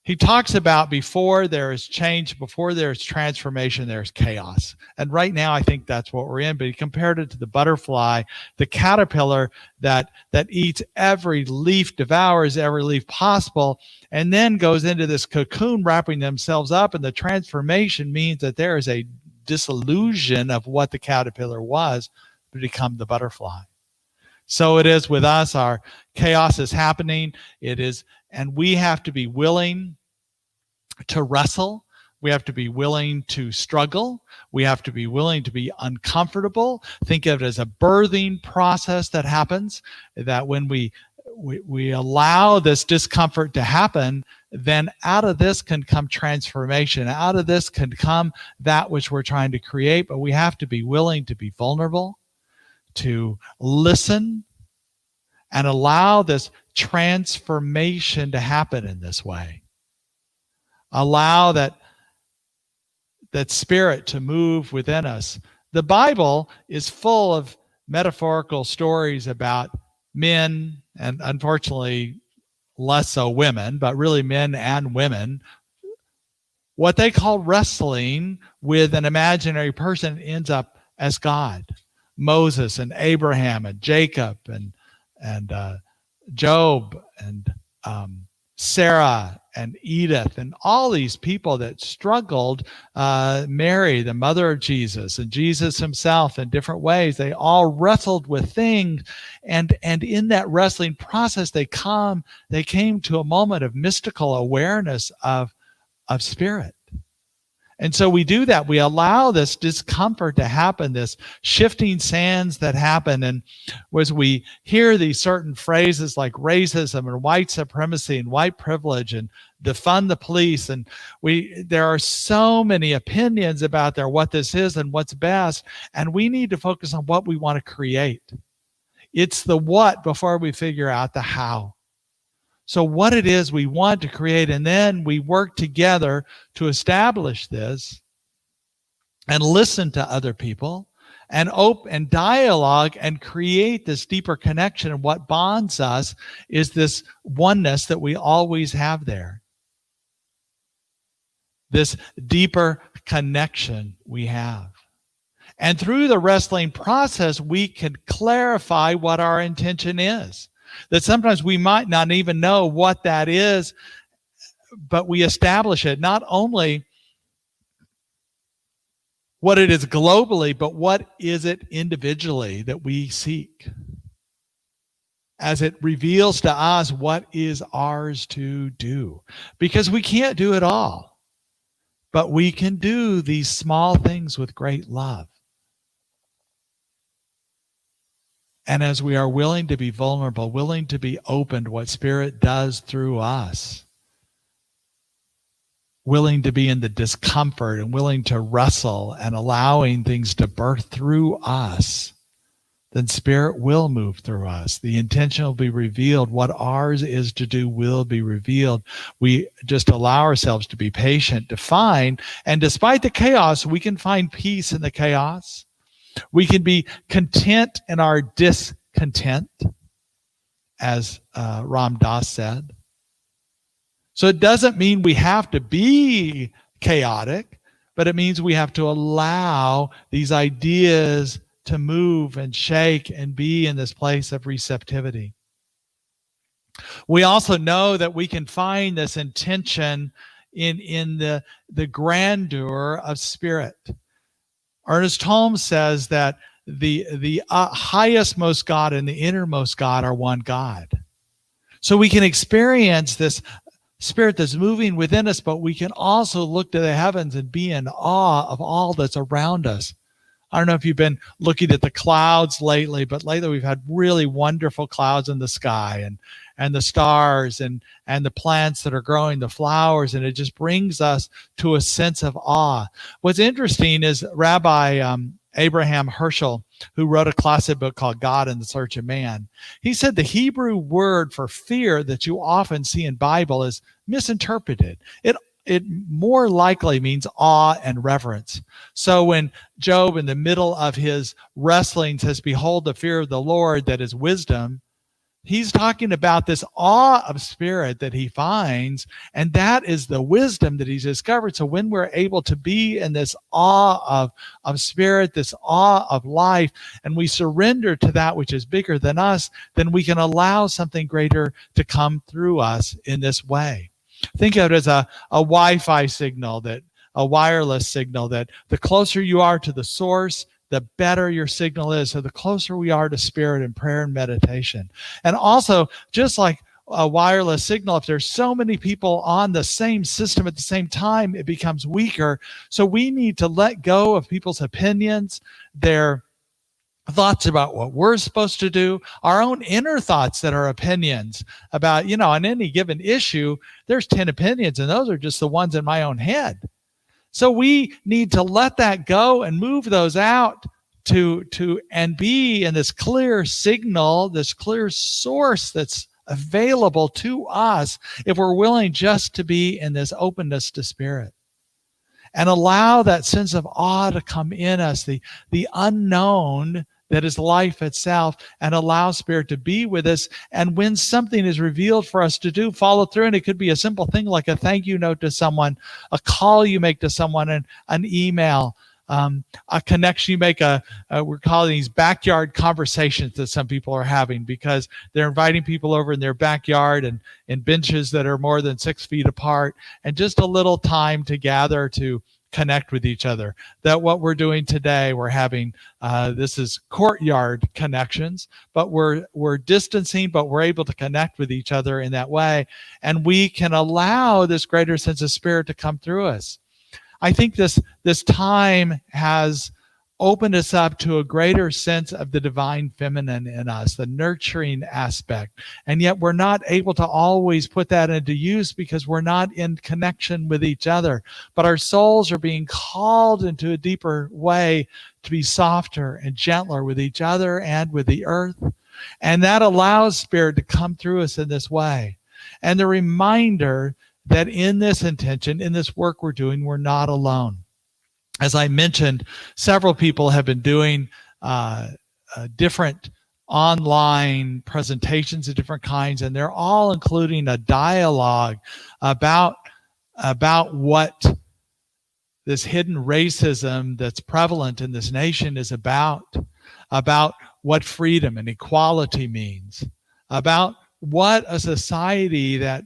C: He talks about before there is change, before there's transformation, there's chaos. And right now, I think that's what we're in. But he compared it to the butterfly, the caterpillar that eats every leaf, devours every leaf possible, and then goes into this cocoon wrapping themselves up. And the transformation means that there is a disillusion of what the caterpillar was to become the butterfly. So it is with us. Our chaos is happening. It is, and we have to be willing to wrestle. We have to be willing to struggle. We have to be willing to be uncomfortable. Think of it as a birthing process that happens, that when we allow this discomfort to happen, then out of this can come transformation. Out of this can come that which we're trying to create, but we have to be willing to be vulnerable, to listen, and allow this transformation to happen in this way. Allow that spirit to move within us. The Bible is full of metaphorical stories about men, and unfortunately less so women, but really men and women, what they call wrestling with an imaginary person ends up as God. Moses and Abraham and Jacob and Job and Sarah and Edith and all these people that struggled, Mary, the mother of Jesus, and Jesus himself in different ways. They all wrestled with things, and in that wrestling process, they came to a moment of mystical awareness of spirit. And so we do that. We allow this discomfort to happen, this shifting sands that happen. And as we hear these certain phrases like racism and white supremacy and white privilege and defund the police, and there are so many opinions about what this is and what's best. And we need to focus on what we want to create. It's the what before we figure out the how. So what it is we want to create, and then we work together to establish this and listen to other people and dialogue and create this deeper connection. And what bonds us is this oneness that we always have there. This deeper connection we have. And through the wrestling process, we can clarify what our intention is. That sometimes we might not even know what that is, but we establish it, not only what it is globally, but what is it individually that we seek, as it reveals to us what is ours to do. Because we can't do it all, but we can do these small things with great love. And as we are willing to be vulnerable, willing to be open to what Spirit does through us, willing to be in the discomfort and willing to wrestle and allowing things to birth through us, then Spirit will move through us. The intention will be revealed. What ours is to do will be revealed. We just allow ourselves to be patient, to find, and despite the chaos, we can find peace in the chaos. We can be content in our discontent, as Ram Dass said. So it doesn't mean we have to be chaotic, but it means we have to allow these ideas to move and shake and be in this place of receptivity. We also know that we can find this intention in the grandeur of Spirit. Ernest Holmes says that the highest most God and the innermost God are one God. So we can experience this Spirit that's moving within us, but we can also look to the heavens and be in awe of all that's around us. I don't know if you've been looking at the clouds lately, but lately we've had really wonderful clouds in the sky and the stars and the plants that are growing, the flowers, and it just brings us to a sense of awe. What's interesting is Rabbi Abraham Herschel, who wrote a classic book called God in the Search of Man, he said the Hebrew word for fear that you often see in Bible is misinterpreted. It more likely means awe and reverence. So when Job, in the middle of his wrestling, says, "Behold the fear of the Lord, that is wisdom," he's talking about this awe of Spirit that he finds, and that is the wisdom that he's discovered. So when we're able to be in this awe of Spirit, this awe of life, and we surrender to that which is bigger than us, then we can allow something greater to come through us in this way. Think of it as a Wi-Fi signal, a wireless signal, that the closer you are to the source, the better your signal is. So the closer we are to Spirit in prayer and meditation. And also, just like a wireless signal, if there's so many people on the same system at the same time, it becomes weaker. So we need to let go of people's opinions, their thoughts about what we're supposed to do, our own inner thoughts that are opinions about, on any given issue, there's 10 opinions, and those are just the ones in my own head. So we need to let that go and move those out and be in this clear signal, this clear source that's available to us if we're willing just to be in this openness to Spirit. And allow that sense of awe to come in us, the unknown that is life itself, and allow Spirit to be with us. And when something is revealed for us to do, follow through. And it could be a simple thing like a thank you note to someone, a call you make to someone, and an email. a connection. You make we're calling these backyard conversations that some people are having, because they're inviting people over in their backyard and in benches that are more than 6 feet apart, and just a little time to gather to connect with each other. That what we're doing today, we're having this is courtyard connections, but we're distancing, but we're able to connect with each other in that way, and we can allow this greater sense of spirit to come through us. I think this time has opened us up to a greater sense of the divine feminine in us, the nurturing aspect. And yet we're not able to always put that into use because we're not in connection with each other. But our souls are being called into a deeper way to be softer and gentler with each other and with the earth. And that allows spirit to come through us in this way. And the reminder that in this intention, in this work we're doing, we're not alone. As I mentioned, several people have been doing different online presentations of different kinds, and they're all including a dialogue about what this hidden racism that's prevalent in this nation is about what freedom and equality means, about what a society that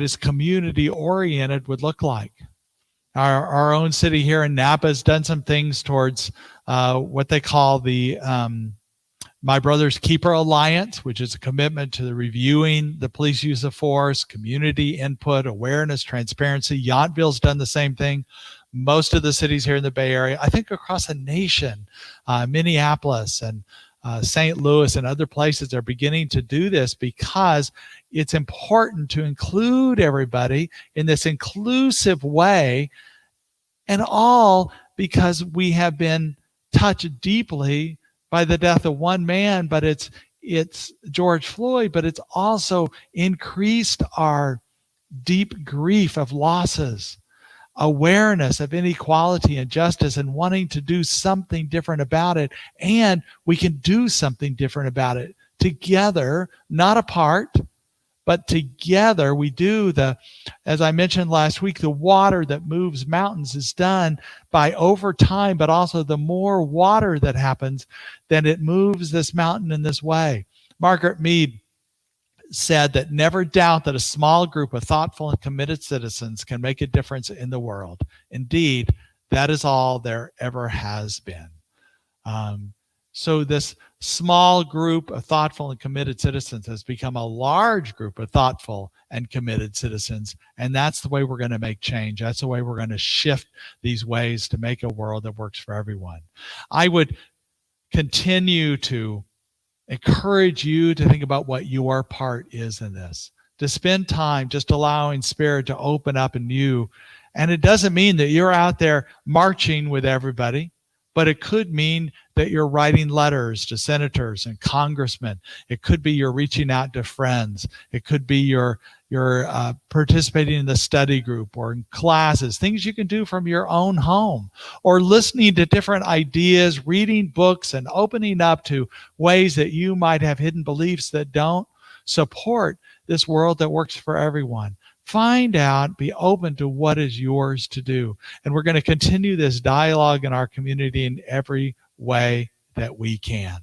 C: is community oriented would look like. Our own city here in Napa has done some things towards what they call the My Brother's Keeper Alliance, which is a commitment to reviewing the police use of force, community input, awareness, transparency. Yountville's done the same thing. Most of the cities here in the Bay Area, I think across the nation, Minneapolis and St. Louis and other places are beginning to do this, because it's important to include everybody in this inclusive way, and all because we have been touched deeply by the death of one man, but it's George Floyd, but it's also increased our deep grief of losses, awareness of inequality and justice, and wanting to do something different about it. And we can do something different about it together, not apart, but together. We do as I mentioned last week, the water that moves mountains is done by over time, but also the more water that happens, then it moves this mountain in this way. Margaret Mead said that never doubt that a small group of thoughtful and committed citizens can make a difference in the world. Indeed, that is all there ever has been. So this small group of thoughtful and committed citizens has become a large group of thoughtful and committed citizens. And that's the way we're going to make change. That's the way we're going to shift these ways to make a world that works for everyone. I would continue to encourage you to think about what your part is in this, to spend time just allowing spirit to open up in you. And it doesn't mean that you're out there marching with everybody, but it could mean that you're writing letters to senators and congressmen. It could be you're reaching out to friends. It could be you're participating in the study group or in classes, things you can do from your own home, or listening to different ideas, reading books, and opening up to ways that you might have hidden beliefs that don't support this world that works for everyone. Find out, be open to what is yours to do. And we're going to continue this dialogue in our community in every way that we can.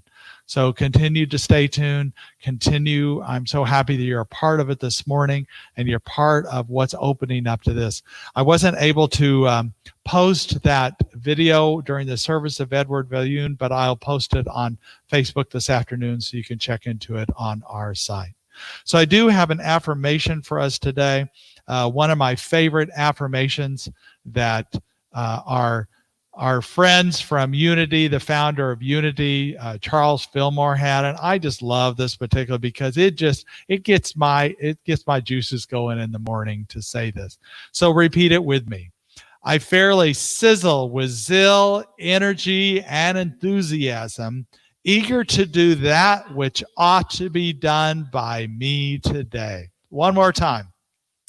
C: So continue to stay tuned. Continue. I'm so happy that you're a part of it this morning, and you're part of what's opening up to this. I wasn't able to post that video during the service of Edward Viljoen, but I'll post it on Facebook this afternoon so you can check into it on our site. So I do have an affirmation for us today. One of my favorite affirmations that our friends from Unity, the founder of Unity, Charles Fillmore, had, and I just love this particular because it gets my juices going in the morning to say this. So repeat it with me. I fairly sizzle with zeal, energy, and enthusiasm, eager to do that which ought to be done by me today. One more time.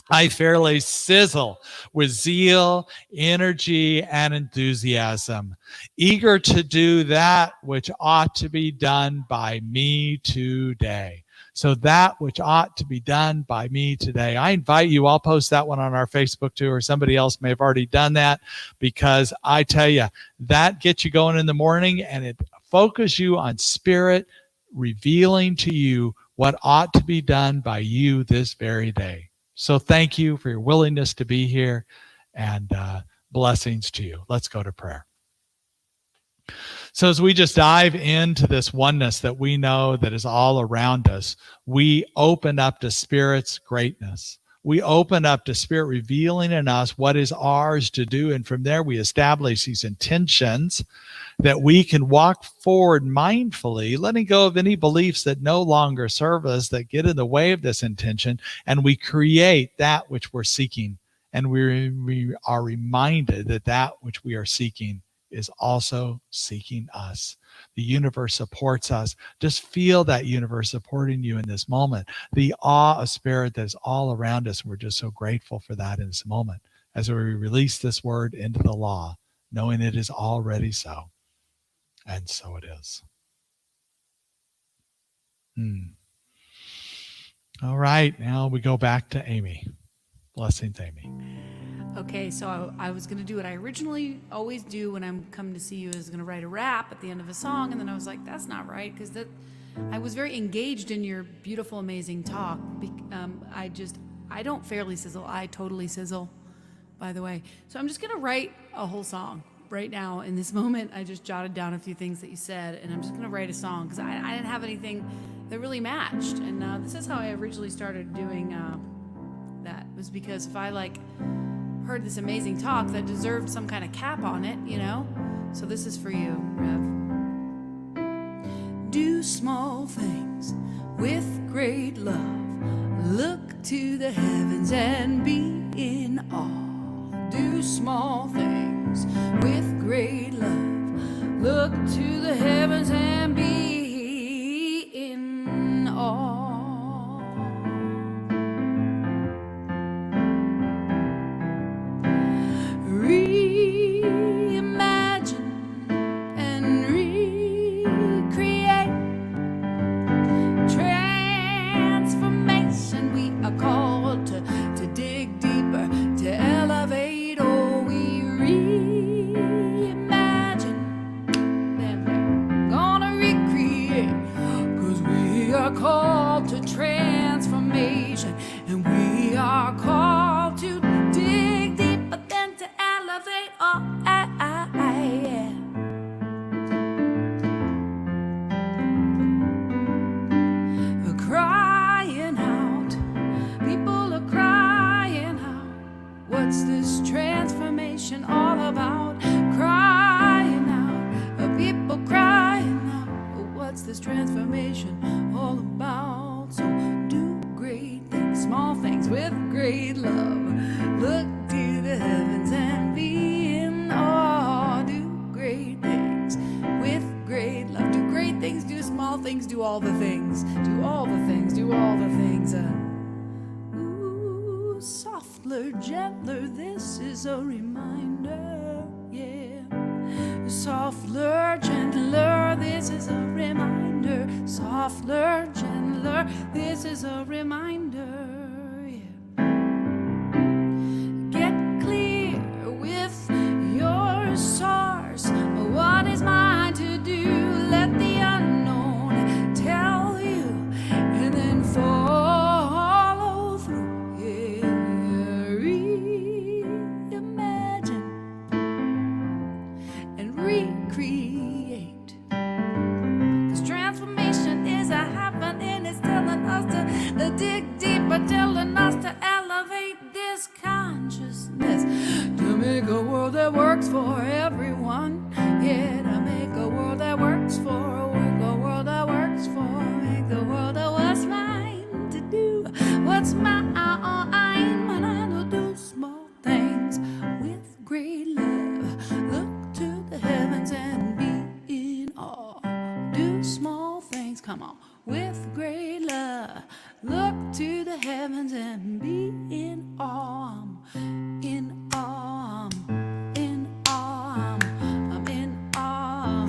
C: I fairly sizzle with zeal, energy, and enthusiasm, eager to do that which ought to be done by me today. So that which ought to be done by me today, I invite you, I'll post that one on our Facebook too, or somebody else may have already done that, because I tell you, that gets you going in the morning and it focuses you on Spirit revealing to you what ought to be done by you this very day. So thank you for your willingness to be here, and blessings to you. Let's go to prayer. So as we just dive into this oneness that we know that is all around us, we open up to Spirit's greatness. We open up to Spirit revealing in us what is ours to do. And from there, we establish these intentions that we can walk forward mindfully, letting go of any beliefs that no longer serve us, that get in the way of this intention, and we create that which we're seeking. And we are reminded that that which we are seeking is also seeking us. The universe supports us. Just feel that universe supporting you in this moment. The awe of Spirit that is all around us. We're just so grateful for that in this moment as we release this word into the law, knowing it is already so. And so it is. All right, now we go back to Amy. Blessings, Amy.
D: Okay, so I was going to do what I originally always do when I'm coming to see you, is going to write a rap at the end of a song, and then I was like, that's not right, because I was very engaged in your beautiful, amazing talk. I don't fairly sizzle, I totally sizzle, by the way. So I'm just going to write a whole song right now in this moment. I just jotted down a few things that you said, and I'm just going to write a song, because I didn't have anything that really matched. And this is how I originally started doing that, was because if I heard this amazing talk that deserved some kind of cap on it, So this is for you, Rev. Do small things with great love. Look to the heavens and be in awe. Do small things with great love. Look to the heavens and be in awe. Gentler, this is a reminder, yeah. Softler, gentler, this is a reminder. Softler, gentler, this is a reminder, yeah. Get clear with your source. What is mine to do? Let the unknown tell you, and then follow through. Recreate, 'cause transformation is a happening. It's telling us to dig deeper, telling us to elevate this consciousness, to make a world that works for everyone. Yeah, to make a world that works for, work a world that works for, make the world that was mine to do. What's mine? When I do small things with great love. Look to the heavens and be in awe. Do small things, come on, with great love. Look to the heavens and be in awe. I'm in awe. I'm in awe. I'm in awe.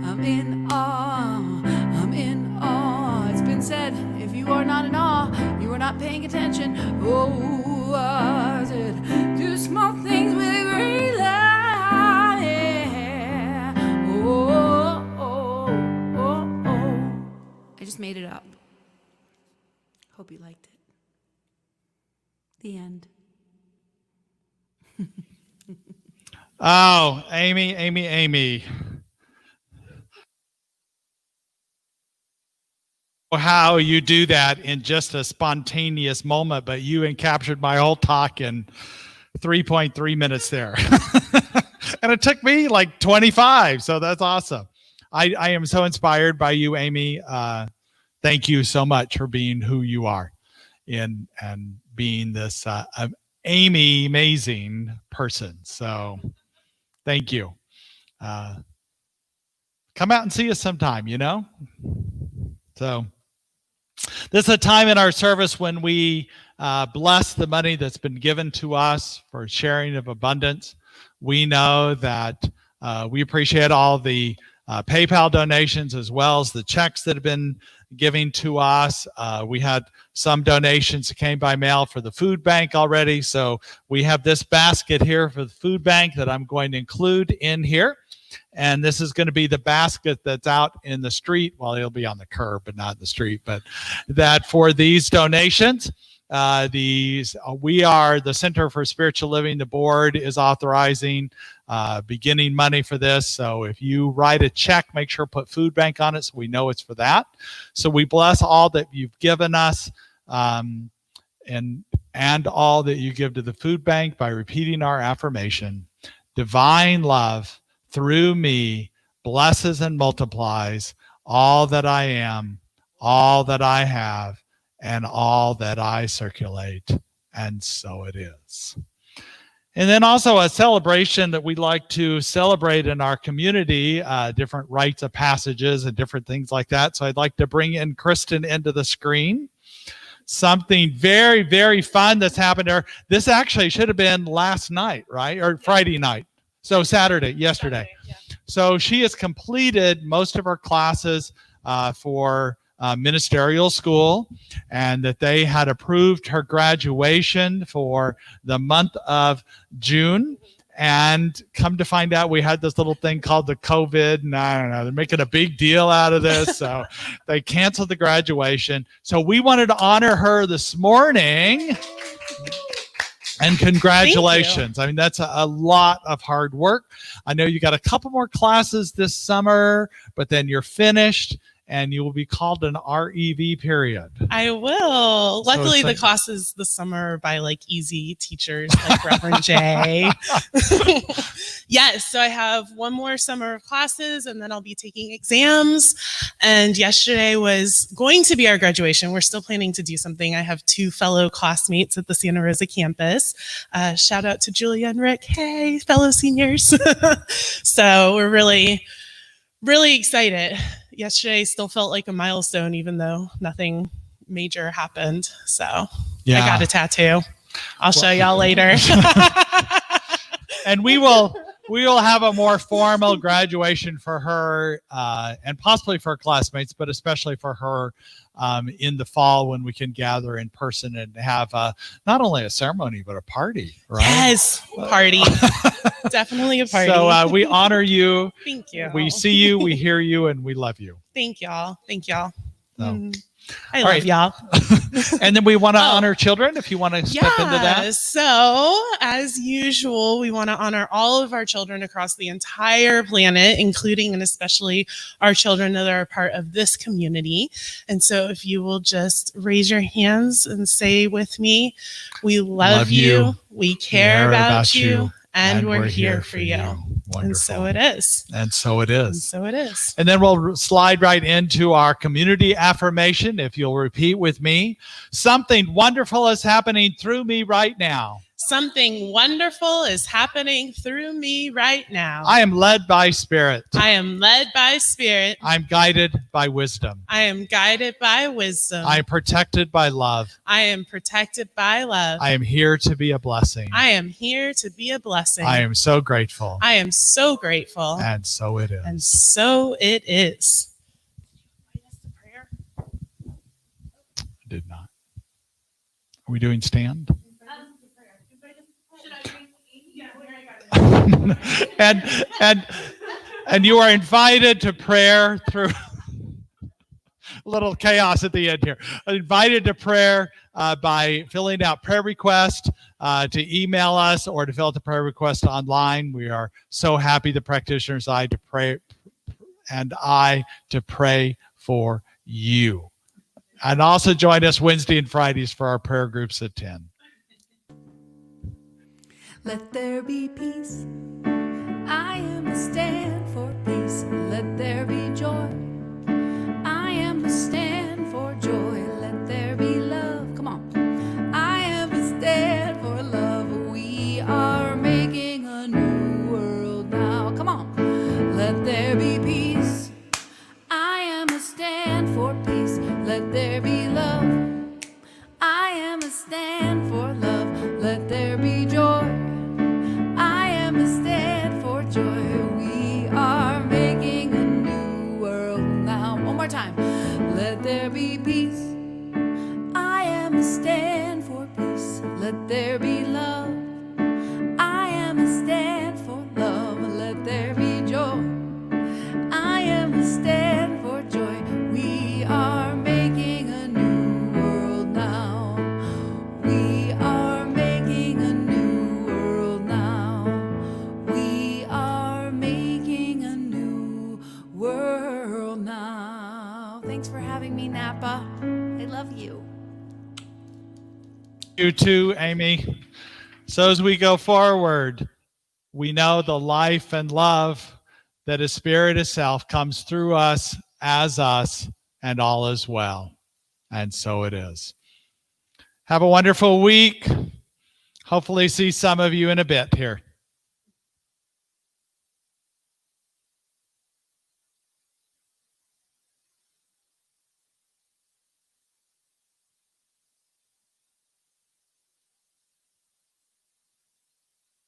D: I'm in awe. I'm in awe. It's been said, if you are made it up. Hope you liked it. The end.
C: Oh, Amy. How you do that in just a spontaneous moment, but you encaptured my whole talk in 3.3 minutes there. And it took me like 25. So that's awesome. I am so inspired by you, Amy. Thank you so much for being who you are and being this Amy-azing person. So thank you. Come out and see us sometime, So this is a time in our service when we bless the money that's been given to us for sharing of abundance. We know that we appreciate all the PayPal donations as well as the checks that have been giving to us. We had some donations that came by mail for the food bank already. So we have this basket here for the food bank that I'm going to include in here. And this is going to be the basket that's out in the street. Well, it'll be on the curb, but not in the street. But that for these donations, we are the Center for Spiritual Living. The board is authorizing beginning money for this. So if you write a check, make sure to put food bank on it so we know it's for that. So we bless all that you've given us and all that you give to the food bank by repeating our affirmation. Divine love through me blesses and multiplies all that I am, all that I have, and all that I circulate. And so it is. And then also a celebration that we like to celebrate in our community, different rites of passages and different things like that. So I'd like to bring in Kristen into the screen. Something very, very fun that's happened there. This actually should have been last night, right? Or Friday night. So yesterday. Yeah. So she has completed most of her classes for ministerial school, and that they had approved her graduation for the month of June. And come to find out, we had this little thing called the COVID, and I don't know, they're making a big deal out of this. So they canceled the graduation. So we wanted to honor her this morning. And congratulations. I mean, that's a lot of hard work. I know you got a couple more classes this summer, but then you're finished and you will be called an REV period.
F: I will. Luckily, the classes this summer are by like easy teachers like Reverend Jay. Yes, so I have one more summer of classes and then I'll be taking exams. And yesterday was going to be our graduation. We're still planning to do something. I have 2 fellow classmates at the Santa Rosa campus. Shout out to Julia and Rick. Hey, fellow seniors. So we're really excited. Yesterday still felt like a milestone, even though nothing major happened. So yeah. I got a tattoo. I'll show y'all later.
C: And we will have a more formal graduation for her and possibly for her classmates, but especially for her in the fall when we can gather in person and have not only a ceremony, but a party, right?
F: Yes, party. Definitely a party.
C: So we honor you.
F: Thank you.
C: We see you, we hear you, and we love you.
F: Thank y'all.
C: So.
F: I love y'all.
C: And then we want to honor children, if you want to step into that.
F: So as usual, we want to honor all of our children across the entire planet, including and especially our children that are a part of this community. And so if you will just raise your hands and say with me, we love you, we care about you, and we're here for you.
C: Wonderful.
F: And so it is.
C: And so it is.
F: And so it is.
C: And then we'll slide right into our community affirmation. If you'll repeat with me, something wonderful is happening through me right now.
F: Something wonderful is happening through me right now.
C: I am led by Spirit.
F: I am led by Spirit.
C: I'm guided by wisdom.
F: I am guided by wisdom.
C: I am protected by love.
F: I am protected by love.
C: I am here to be a blessing.
F: I am here to be a blessing.
C: I am so grateful.
F: I am so grateful.
C: And so it is.
F: And so it is.
C: I did not. Are we doing stand? and you are invited to prayer through little chaos at the end here. Invited to prayer by filling out prayer request, to email us, or to fill out the prayer request online. We are so happy, the practitioners I to pray for you. And also join us Wednesday and Fridays for our prayer groups at 10.
D: Let there be peace. I am a stand for peace. Let there be joy. I am a stand for joy. Let there be love. Come on. I am a stand for love. We are making a new world now. Come on. Let there be peace. I am a stand for peace. Let there be love. I am a stand for love. Let there be joy. I am a stand for joy. We are making a new world now. One more time. Let there be peace. I am a stand for peace. Let there be love. I am a stand for love. Let there be joy. I am a stand for joy. We are making a new world now. We are making a new world now. We are making a new world now. Thanks for having me, Napa. I love you.
C: You too, Amy. So as we go forward, we know the life and love that is Spirit itself comes through us, as us, and all is well. And so it is. Have a wonderful week. Hopefully see some of you in a bit here.